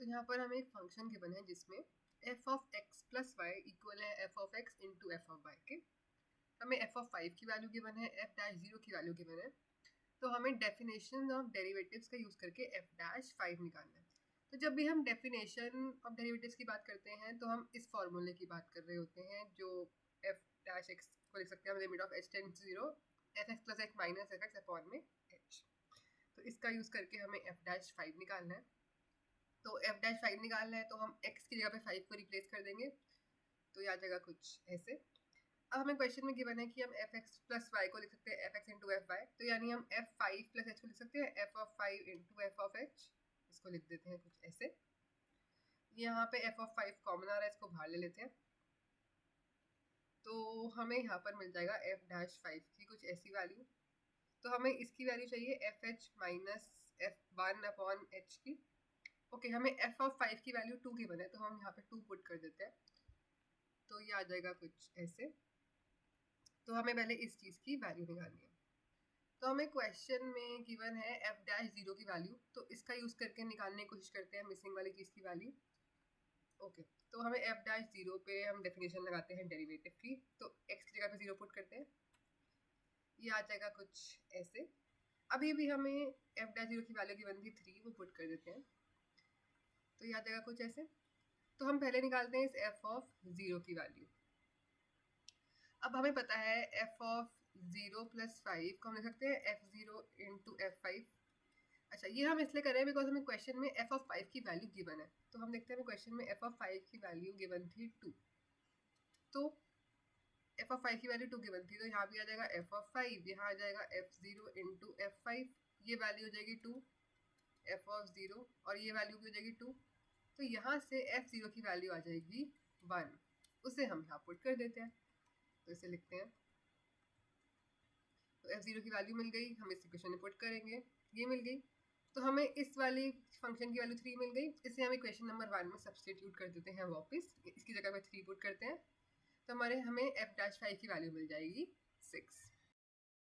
तो यहाँ पर हमें एक फंक्शन गिवन है जिसमें f of x plus Y equal है f of x into F of Y के। हमें f ऑफ 5 की वैल्यू गिवन है, f डैश 0 की वैल्यू गिवन है। तो हमें डेफिनेशन ऑफ डेरिवेटिव्स का यूज़ करके f डैश 5 निकालना है। तो जब भी हम डेफिनेशन ऑफ डेरिवेटिव्स की बात करते हैं तो हम इस फॉर्मूले की बात कर रहे होते हैं जो f डैश x को लिख सकते हैं हम limit of h tends to 0 f x plus h minus f x upon में h। तो इसका यूज़ करके हमें f डैश 5 निकालना है। तो f डैश 5 निकालना है तो हम x की जगह पे 5 को रिप्लेस कर देंगे, तो ये आ जाएगा कुछ ऐसे। अब हमें क्वेश्चन में गिवन है कि हम एफ एक्स प्लस वाई को लिख सकते हैं F X into F Y, तो यानी हम एफ 5 प्लस एच को लिख सकते हैं F of 5 into F of H. इसको लिख देते हैं कुछ ऐसे। यहाँ पे एफ ऑफ 5 कॉमन आ रहा है, इसको बाहर ले लेते हैं। तो हमें यहाँ पर मिल जाएगा एफ डैश 5 की कुछ ऐसी वैल्यू। तो हमें इसकी वैल्यू चाहिए F H minus F 1 upon H की। ओके, हमें एफ ऑफ 5 की वैल्यू 2 गिवन है, तो हम यहाँ पे 2 पुट कर देते हैं। तो ये आ जाएगा कुछ ऐसे। तो हमें पहले इस चीज़ की वैल्यू निकालनी है। तो हमें क्वेश्चन में गिवन है f डैश 0 की वैल्यू, तो इसका यूज़ करके निकालने की कोशिश करते हैं मिसिंग वाली चीज़ की वैल्यू। ओके, तो हमें f डैश 0 पे हम डेफिनेशन लगाते हैं डेरिवेटिव की, तो x की जगह पे 0 पुट करते हैं। ये आ जाएगा कुछ ऐसे। अभी भी हमें f डैश 0 की वैल्यू गिवन थी 3, वो पुट कर देते हैं। तो ये आ जाएगा कुछ ऐसे। तो हम पहले निकालते हैं इस f ऑफ 0 की वैल्यू। अब हमें पता है f ऑफ 0 प्लस 5 को हम लिख सकते हैं f0 इंटू f5। अच्छा, ये हम इसलिए कर रहे हैं बिकॉज हमें क्वेश्चन में f ऑफ 5 की वैल्यू गिवन है। तो हम देखते हैं हमें क्वेश्चन में f ऑफ 5 की वैल्यू गिवन थी 2। तो f ऑफ 5 की वैल्यू 2 गिवन थी, तो यहाँ भी आ जाएगा f ऑफ 5, यहाँ आ जाएगा f0 इंटू f5। ये वैल्यू हो जाएगी 2 f ऑफ 0, और ये वैल्यू भी हो जाएगी 2। तो यहाँ से f0 की वैल्यू आ जाएगी 1, उसे हम यहाँ पुट कर देते हैं। तो इसे लिखते हैं। तो f0 की वैल्यू मिल गई, हम इस इक्वेशन में पुट करेंगे, ये मिल गई। तो हमें इस वाली फंक्शन की वैल्यू 3 मिल गई, इसे हम इक्वेशन नंबर 1 में सब्सटीट्यूट कर देते हैं वापस, इसकी जगह पे 3 पुट करते हैं। तो हमें f डैश 5 की वैल्यू मिल जाएगी 6।